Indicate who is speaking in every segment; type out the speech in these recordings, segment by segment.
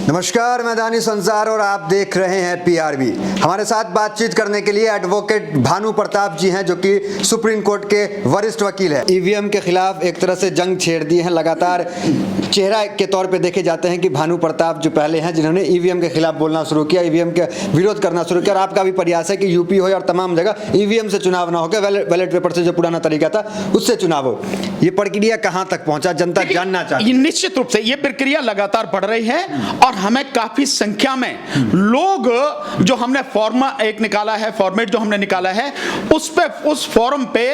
Speaker 1: नमस्कार, मैं दानिश संसार और आप देख रहे हैं पीआरबी। हमारे साथ बातचीत करने के लिए एडवोकेट भानु प्रताप जी हैं, जो कि सुप्रीम कोर्ट के वरिष्ठ वकील हैं। ईवीएम के खिलाफ एक तरह से जंग छेड़ दी है। लगातार चेहरा के तौर पे देखे जाते हैं कि भानु प्रताप जो पहले हैं, जिन्होंने ईवीएम के खिलाफ बोलना शुरू किया, ईवीएम के विरोध करना शुरू किया। और आपका भी प्रयास है कि यूपी हो और तमाम जगह ईवीएम से चुनाव ना होकर बैलेट पेपर से जो पुराना तरीका था उससे चुनाव हो। ये प्रक्रिया कहाँ तक पहुंचा, जनता जानना चाहती है।
Speaker 2: निश्चित रूप से ये प्रक्रिया लगातार बढ़ रही है और हमें काफी संख्या में लोग, जो हमने फॉर्मा एक निकाला है, फॉर्मेट जो हमने निकाला है, उस फॉर्म पे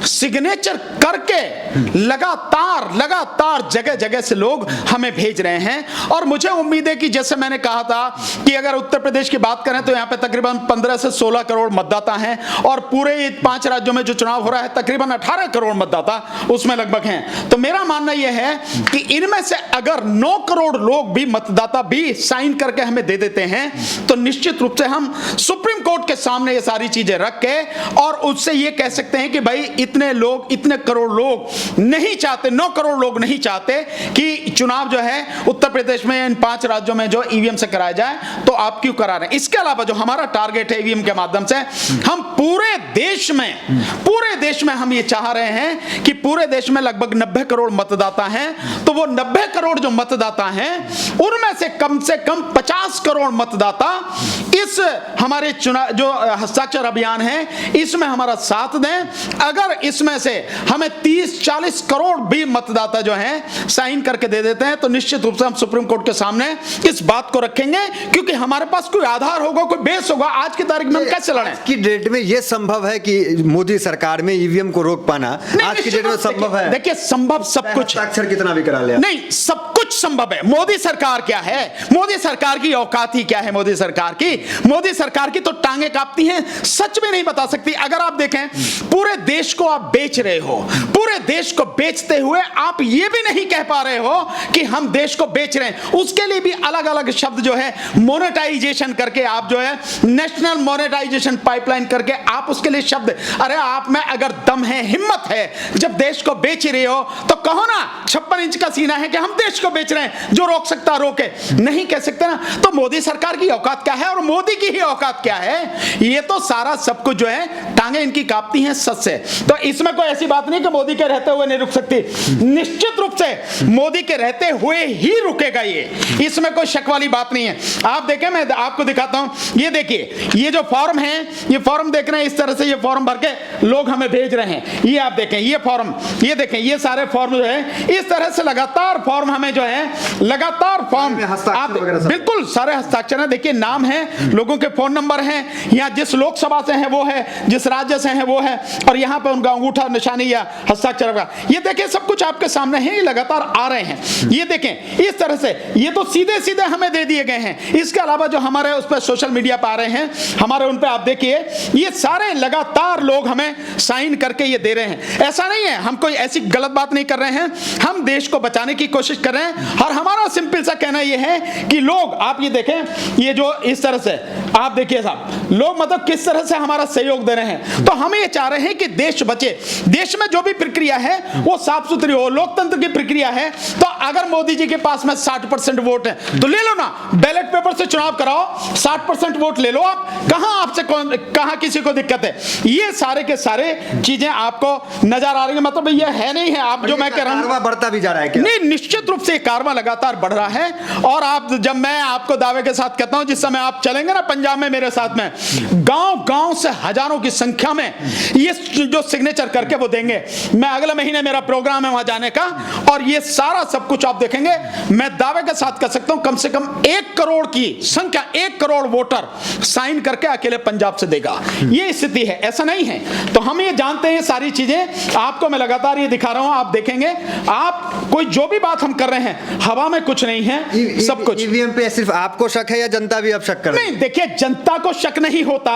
Speaker 2: सिग्नेचर करके लगातार जगह जगह से लोग हमें भेज रहे हैं। और मुझे उम्मीद है कि जैसे मैंने कहा था कि अगर उत्तर प्रदेश की बात करें तो यहां पे तकरीबन 15 से 16 करोड़ मतदाता हैं और पूरे 5 राज्यों में जो चुनाव हो रहा है तकरीबन 18 करोड़ मतदाता उसमें लगभग हैं। तो मेरा मानना यह है कि इनमें से अगर 9 करोड़ लोग भी, मतदाता भी साइन करके हमें दे देते हैं तो निश्चित रूप से हम सुप्रीम कोर्ट के सामने ये सारी चीजें रख के और उससे ये कह सकते हैं कि भाई इतने करोड़ लोग नहीं चाहते, 9 करोड़ लोग नहीं चाहते कि चुनाव जो है उत्तर प्रदेश में इन 5 राज्यों में जो ईवीएम से कराया जाए, तो आप क्यों करा रहे हैं। इसके अलावा जो हमारा टारगेट है ईवीएम के माध्यम से, हम पूरे देश में हम ये चाह रहे हैं कि पूरे देश में लगभग 90 करोड़ मतदाता हैं। तो वो 90 करोड़ जो मतदाता हैं उनमें से कम 50 करोड़ मतदाता इस हमारे चुनाव जो हस्ताक्षर अभियान है इसमें हमारा साथ दें। अगर इसमें से हमें 30-40 करोड़ भी मतदाता जो हैं साइन करके दे देते हैं तो निश्चित रूप से हम सुप्रीम कोर्ट के सामने इस बात को रखेंगे, क्योंकि हमारे पास कोई आधार होगा, कोई बेस होगा। आज की तारीख में हम कैसे लड़ें?
Speaker 1: आज की डेट में यह संभव है कि मोदी सरकार में ईवीएम को रोक पाना आज की डेट में संभव है?
Speaker 2: देखिए, संभव सब कुछ,
Speaker 1: हस्ताक्षर कितना भी करा लिया,
Speaker 2: नहीं, सब कुछ संभव है। मोदी सरकार क्या है, मोदी सरकार की औकात ही क्या है। मोदी सरकार की तो टांगे कांपती हैं, सच में नहीं बता सकती। अगर आप देखें, पूरे देश को आप बेच रहे हो, पूरे देश को बेचते हुए आप ये भी नहीं कह पा रहे हो कि हम देश को बेच रहे हैं। उसके लिए भी अलग अलग शब्द जो है मोनेटाइजेशन करके, आप जो है नेशनल मोनेटाइजेशन पाइपलाइन करके आप उसके लिए शब्द, अरे आप में अगर दम है, हिम्मत है, जब देश को बेच रहे हो तो कहो ना 56 इंच का सीना है कि हम देश को बेच रहे हैं, जो रोक सकता रोके। नहीं कह सकते ना। तो मोदी सरकार की औकात क्या है और मोदी की ही औकात क्या है, ये तो सारा सब कुछ जो है टांगे इनकी कांपती हैं सच से। तो इसमें कोई ऐसी बात नहीं कि मोदी के रहते हुए नहीं रुक सकती। निश्चित रूप से मोदी के रहते हुए ही रुकेगा ये, इसमें कोई शक वाली बात नहीं है। आप देखें, मैं आपको दिखाता हूं, ये देखिए, ये जो फॉर्म है, ये फॉर्म देख रहे हैं, इस तरह से ये फॉर्म भर के लोग हमें भेज रहे हैं। ये आप देखें, ये फॉर्म, ये देखें, ये सारे फॉर्म जो है इस तरह से लगातार फॉर्म हमें जो है, लगातार फॉर्म आप बिल्कुल सारे हस्ताक्षर हैं। देखिए, नाम है, लोगों के फोन नंबर हैं, या जिस लोकसभा से हैं वो है, जिस राज्य से हैं वो है, और यहाँ पे उनका अंगूठा निशानी या हस्ताक्षर का, ये देखें, सब कुछ आपके सामने है, ये लगातार आ रहे हैं। ये देखें, इस तरह से ये तो सीधे सीधे हमें दे दिए गए हैं। इसके अलावा जो हमारे उस पर सोशल मीडिया पर आ रहे हैं, हमारे उन पे आप देखिए, ये सारे लगातार लोग हमें साइन करके ये दे रहे हैं। ऐसा नहीं है, हम कोई ऐसी गलत बात नहीं कर रहे हैं, हम देश को बचाने की कोशिश कर रहे हैं। और हमारा सिंपल सा कहना यह है कि लोग, आप ये देखें, ये जो इस तरह से आप देखिए साहब, लोग मतलब किस तरह से हमारा सहयोग दे रहे हैं। तो हम ये चाह रहे हैं कि देश बचे, देश में जो भी प्रक्रिया है वो साफ सुथरी हो, लोकतंत्र की प्रक्रिया है। तो अगर मोदी जी के पास में 60% वोट है तो ले लो ना, बैलेट पेपर से चुनाव कराओ, 60% वोट ले लो आप। कहां किसी को दिक्कत है? ये सारे के सारे चीजें आपको नजर आ रही है। मतलब ये है नहीं है, आप जो मैं कह रहा हूं,
Speaker 1: बढ़ता भी जा रहा है क्या?
Speaker 2: नहीं, निश्चित रूप से कारवा लगातार बढ़ रहा है। और आप, जब मैं आपको दावे के साथ कहता हूं, जिस समय आप चलेंगे ना पंजाब में मेरे साथ में, गांव से हजारों की संख्या में ये जो सिग्नेचर करके वो देंगे। मैं अगले महीने मेरा प्रोग्राम है वहां जाने का, और ये सारा सब कुछ आप देखेंगे। मैं दावे के साथ कह सकता हूं कम से कम 1 करोड़ की संख्या, 1 करोड़ वोटर साइन करके अकेले पंजाब से देगा। ये स्थिति है, ऐसा नहीं है। तो हम ये जानते हैं, सारी चीजें आपको मैं लगातार ये दिखा रहा हूं, आप देखेंगे। आप कोई जो भी बात हम कर रहे हैं, हवा में कुछ नहीं है, सब कुछ।
Speaker 1: ईवीएम पे सिर्फ आपको शक है या जनता भी अब शक कर रही है?
Speaker 2: नहीं, देखिए, जनता को शक नहीं होता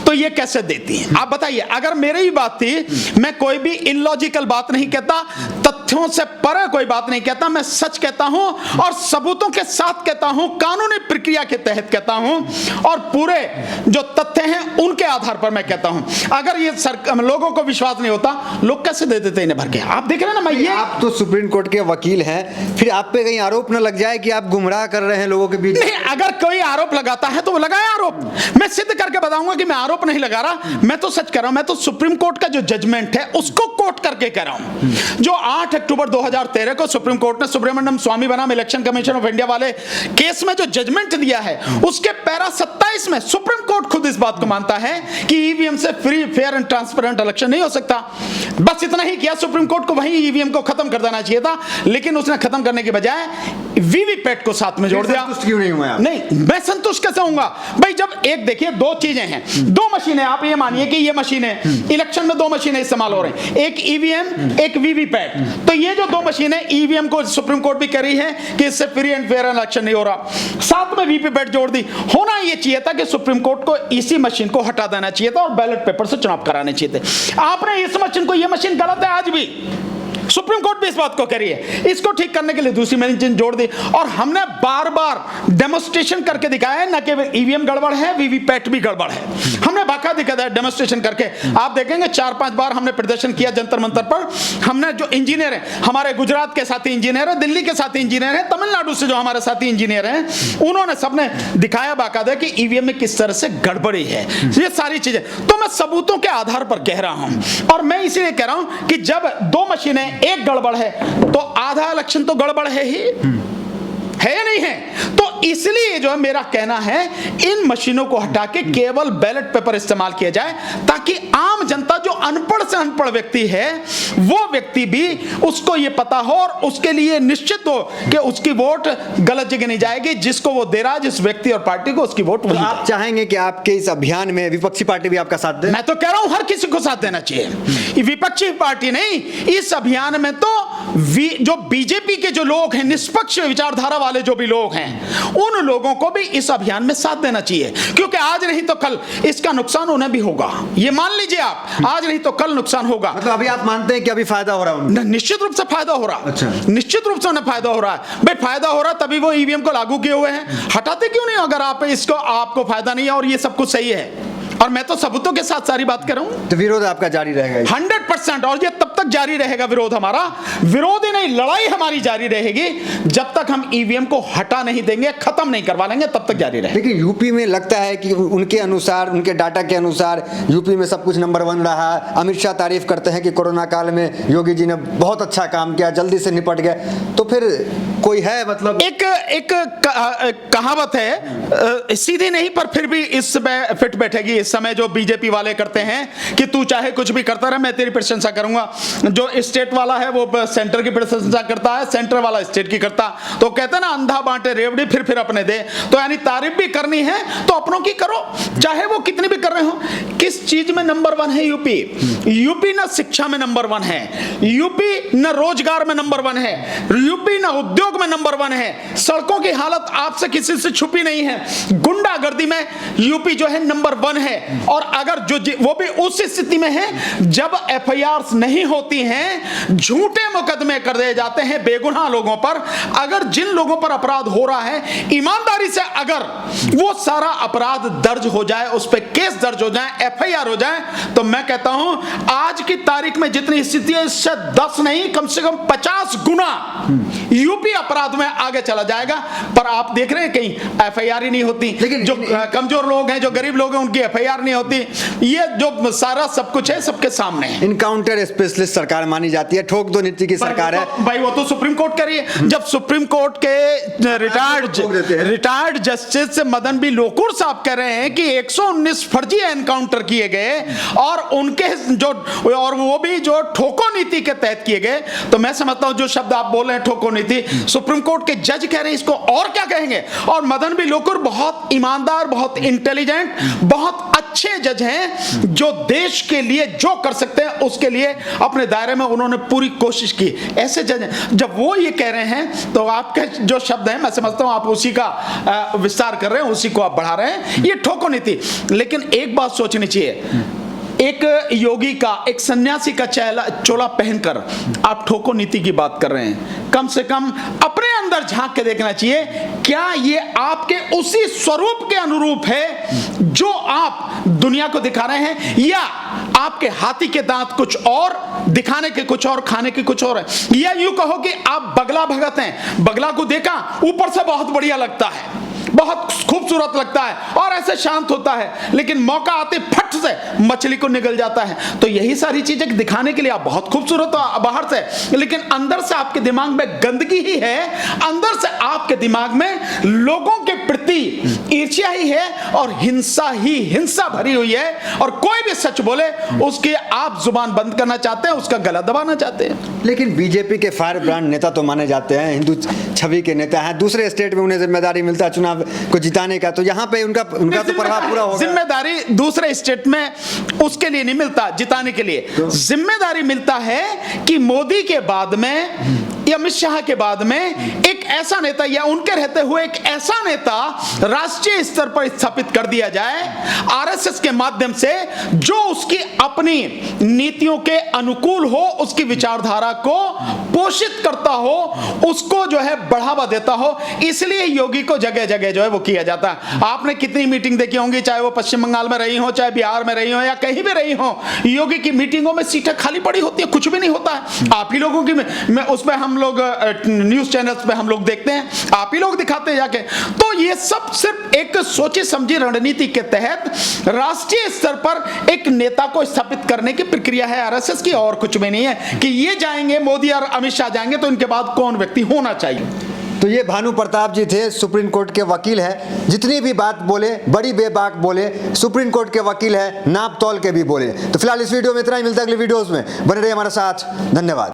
Speaker 2: तो ये कैसे देती है? आप बताइए। अगर मेरी ही बात थी, मैं कोई भी इलॉजिकल बात नहीं कहता, तथ्यों से परे कोई बात नहीं कहता, मैं सच कहता हूं और सबूतों के साथ कहता हूं, कानूनी प्रक्रिया के तहत कहता हूं, और पूरे जो तथ्य हैं उनके आधार पर मैं कहता हूं। अगर ये लोगों को विश्वास नहीं होता, लोग कैसे दे देते इन्हें भर के? आप देख रहे हैं ना, मैं ये
Speaker 1: आप तो सुप्रीम कोर्ट के वकील हैं, फिर आप पे कहीं आरोप न लग जाए कि आप गुमराह कर रहे हैं लोगों के बीच?
Speaker 2: नहीं, अगर कोई आरोप लगाता है तो वो लगाए आरोप, मैं सिद्ध करके बताऊंगा कि मैं आरोप नहीं लगा रहा, मैं तो सच कर रहा हूं। मैं तो सुप्रीम कोर्ट का जो जजमेंट है उसको कोट करके कह रहा हूं, जो 8 अक्टूबर 2013 को सुप्रीम कोर्ट ने सुब्रमण्यम स्वामी बनाम इलेक्शन कमीशन ऑफ इंडिया वाले केस में जो जजमेंट दिया है, उसके पैरा 27 में सुप्रीम कोर्ट खुद इस बात को मानता है कि ईवीएम से free, fair and transparent election नहीं हो सकता। बस इतना ही किया, सुप्रीम कोर्ट को वहीं ईवीएम को खत्म कर देना चाहिए था, लेकिन उसने खत्म करने के बजाय वीवीपैट को साथ में जोड़ दिया।
Speaker 1: संतुष्ट क्यों नहीं हुए आप?
Speaker 2: नहीं, मैं संतुष्ट कैसे होऊंगा भाई? जब एक देखिए, दो चीजें हैं, दो मशीनें, आप ये मानिए कि ये मशीनें इलेक्शन में दो मशीनें इस्तेमाल हो रही हैं, एक ईवीएम, एक वीवीपैट। तो ये जो दो मशीनें, ईवीएम को सुप्रीम कोर्ट भी कह रही है कि इससे फ्री एंड फेयर इलेक्शन नहीं हो रहा, साथ में वीवीपैट जोड़ दी। होना ये चाहिए था कि सुप्रीम कोर्ट को इसी मशीन को हटा देना चाहिए था और बैलेट पेपर से चुनाव कराने चाहिए थे। आपने इस मशीन को, ये मशीन गलत है, आज भी सुप्रीम कोर्ट भी इस बात को कह रही है, इसको ठीक करने के लिए दूसरी मशीन जोड़ दी। और हमने बार बार डेमोन्स्ट्रेशन करके दिखाया है, न केवल ईवीएम गड़बड़ है, वीवीपैट भी गड़बड़ है। हमने बाकायदा दिखाया डेमोन्स्ट्रेशन करके, आप देखेंगे 4-5 बार हमने प्रदर्शन किया जंतर मंतर पर। हमने जो इंजीनियर हैं, हमारे गुजरात के साथी इंजीनियर हैं, दिल्ली के साथी इंजीनियर हैं, तमिलनाडु से जो हमारे साथी इंजीनियर हैं, उन्होंने सबने दिखाया बाकायदा कि ईवीएम में किस तरह से गड़बड़ी है। ये सारी चीजें तो मैं सबूतों के आधार पर कह रहा हूं, और मैं इसीलिए कह रहा हूं कि जब दो मशीनें एक गड़बड़ है तो आधा इलेक्शन तो गड़बड़ है ही, है या नहीं है? तो इसलिए जो है मेरा कहना है, इन मशीनों को हटा के केवल बैलेट पेपर इस्तेमाल किया जाए, ताकि आम जनता, जो अनपढ़ से अनपढ़ व्यक्ति है, वो व्यक्ति भी उसको ये पता हो और उसके लिए निश्चित हो कि उसकी वोट गलत जगह नहीं जाएगी, जिसको वो दे रहा है, जिस व्यक्ति और पार्टी को, उसकी वोट वही।
Speaker 1: आप चाहेंगे कि आपके इस अभियान में विपक्षी पार्टी भी आपका साथ दे?
Speaker 2: मैं तो कह रहा हूं हर किसी को साथ देना चाहिए, विपक्षी पार्टी नहीं। इस अभियान में तो जो बीजेपी के जो लोग हैं, निष्पक्ष विचारधारा वाले जो भी लोग हैं, उन लोगों को भी इस अभियान में साथ देना चाहिए, क्योंकि आज नहीं तो कल इसका नुकसान उन्हें भी होगा। ये मान लीजिए आप, आज नहीं तो कल नुकसान होगा।
Speaker 1: मतलब अभी आप मानते हैं कि अभी फायदा हो रहा है उन्हें?
Speaker 2: निश्चित रूप से फायदा हो रहा है।
Speaker 1: अच्छा।
Speaker 2: निश्चित रूप से उन्हें फायदा हो रहा है भाई, फायदा हो रहा है तभी वो ईवीएम को लागू किए हुए हैं। हटाते क्यों नहीं अगर आप इसको, आपको फायदा नहीं है और ये सब कुछ सही है? और मैं तो सबूतों के साथ सारी बात कर रहा हूं।
Speaker 1: तो विरोध आपका जारी रहेगा?
Speaker 2: 100%, और ये तब तक जारी रहेगा विरोध हमारा, विरोध ही नहीं, लड़ाई हमारी जारी रहेगी जब तक हम ईवीएम को हटा नहीं देंगे, खत्म नहीं करवा लेंगे, तब तक जारी रहेगी।
Speaker 1: लेकिन यूपी में लगता है कि उनके अनुसार, उनके डाटा के अनुसार यूपी में सब कुछ नंबर 1 रहा। अमित शाह तारीफ करते हैं कि कोरोना काल में योगी जी ने बहुत अच्छा काम किया, जल्दी से निपट गए। तो फिर कोई है, मतलब
Speaker 2: एक कहावत है, सीधी नहीं पर फिर भी इस पे फिट बैठेगी इस समय, जो बीजेपी वाले करते हैं कि तू चाहे कुछ भी करता रहे, मैं तेरी प्रशंसा करूंगा। जो स्टेट वाला है वो सेंटर की प्रशंसा करता है, सेंटर वाला स्टेट की करता। तो कहते हैं ना, अंधा बांटे रेवड़ी फिर अपने दे। तो यानी तारीफ भी करनी है तो अपनों की करो, चाहे वो कितनी भी कर रहे हो। किस चीज में नंबर 1 है यूपी? यूपी ना शिक्षा में नंबर 1 है, यूपी न रोजगार में नंबर 1 है, यूपी न उद्योग में नंबर 1 है। सड़कों की हालत आपसे किसी से छुपी नहीं है, गुंडागर्दी में यूपी जो है नंबर 1 है। और अगर जो वो भी उस स्थिति में है जब एफआईआर नहीं होती हैं, झूठे मुकदमे कर दिए जाते हैं बेगुनाह लोगों पर। अगर जिन लोगों पर अपराध हो रहा है, ईमानदारी से अगर वो सारा अपराध दर्ज हो जाए, उस पर केस दर्ज हो जाए, एफआईआर हो जाए, तो मैं कहता हूं आज की तारीख में जितनी स्थिति है, इससे 10 नहीं कम से कम 50 गुना यूपी अपराध में आगे चला जाएगा। पर आप देख रहे हैं कहीं एफआईआर ही नहीं होती। जो कमजोर लोग हैं, जो गरीब लोग हैं, उनकी एफआईआर नहीं होती। ये जो सारा सब कुछ है सबके सामने है।
Speaker 1: इनकाउंटर स्पेशलिस्ट सरकार मानी जाती है, ठोक दो नीति की सरकार है
Speaker 2: भाई। वो तो सुप्रीम कोर्ट कह रही है। जब सुप्रीम कोर्ट के retired justice Madan B Lokur साहब कह रहे हैं कि 119 फर्जी एनकाउंटर किए गए और उनके जो, और वो भी जो ठोको नीति के तहत किए गए, तो मैं समझता हूं जो शब्द आप बोल रहे हैं ठोको नीति, सुप्रीम कोर्ट के जज कह रहे हैं, इसको और क्या कहेंगे। और मदन बी लोकुर बहुत ईमानदार, बहुत इंटेलिजेंट, बहुत अच्छे जज हैं, जो देश के लिए जो कर सकते हैं उसके लिए अपने दायरे में उन्होंने पूरी कोशिश की। ऐसे जज हैं, जब वो ये कह रहे हैं तो आपके जो शब्द हैं, मैं समझता हूं आप उसी का विस्तार कर रहे हैं, उसी को आप बढ़ा रहे हैं। ये ठोको नीति। लेकिन एक बात सोचनी चाहिए, एक योगी का, एक सन्यासी का चोला पहनकर आप ठोको नीति की बात कर रहे हैं। कम से कम अपने अंदर झांक के देखना चाहिए, क्या ये आपके उसी स्वरूप के अनुरूप है जो आप दुनिया को दिखा रहे हैं, या आपके हाथी के दांत कुछ और, दिखाने के कुछ और, खाने के कुछ और है, या यूं कहो कि आप बगला भगत हैं। बगला को देखा ऊपर से बहुत बढ़िया लगता है, बहुत खूबसूरत लगता है और ऐसे शांत होता है, लेकिन मौका आते फट से मछली को निगल जाता है। तो यही सारी चीजें दिखाने के लिए आप बहुत खूबसूरत हो बाहर से, लेकिन अंदर से आपके दिमाग में गंदगी ही है, अंदर से आपके दिमाग में लोगों के प्रति ईर्ष्या ही है और हिंसा ही हिंसा भरी हुई है। और कोई भी सच बोले उसकी आप जुबान बंद करना चाहते हैं, उसका गला दबाना चाहते हैं।
Speaker 1: लेकिन बीजेपी के फायर ब्रांड नेता तो माने जाते हैं, हिंदू छवि के नेता हैं, दूसरे स्टेट में उन्हें जिम्मेदारी मिलता है चुनाव को जिताने का, तो यहाँ पे उनका तो प्रभाव पूरा होगा।
Speaker 2: जिम्मेदारी दूसरे स्टेट में उसके लिए नहीं मिलता, जिताने के लिए जिम्मेदारी मिलता है कि मोदी के बाद में या अमित शाह के बाद में एक ऐसा नेता या उनके रहते हुए एक ऐसा नेता राष्ट्रीय स्तर पर स्थापित कर दिया जाए आरएसएस के माध्यम से, जो उसकी अपनी नीतियों के अनुकूल हो, उसकी विचारधारा को पोषित करता हो, उसको जो है बढ़ावा देता हो। इसलिए योगी को जगह जगह जो है वो किया जाता है। आपने कितनी मीटिंग देखी होंगी, चाहे वो पश्चिम बंगाल में रही हो, चाहे बिहार में रही हो, या कहीं भी रही हो, योगी की मीटिंगों में सीटें खाली पड़ी होती है, कुछ भी नहीं होता है। आप ही लोगों की मैं उसमें हम लोग न्यूज चैनल्स पे हम लोग देखते हैं, आप ही लोग दिखाते हैं जाके। तो ये सब सिर्फ एक सोची समझी रणनीति के तहत राष्ट्रीय स्तर पर एक नेता को स्थापित करने की प्रक्रिया है आरएसएस की, और कुछ भी नहीं है कि ये जाएंगे मोदी और अमित शाह जाएंगे तो इनके बाद कौन व्यक्ति होना चाहिए।
Speaker 1: तो ये भानु प्रताप जी थे, सुप्रीम कोर्ट के वकील है, जितनी भी बात बोले बड़ी बेबाक बोले, सुप्रीम कोर्ट के वकील है, नाप तौल के भी बोले। तो फिलहाल इस वीडियो में इतना ही, मिलता है अगले वीडियोस में, बने रहिए हमारे साथ, धन्यवाद।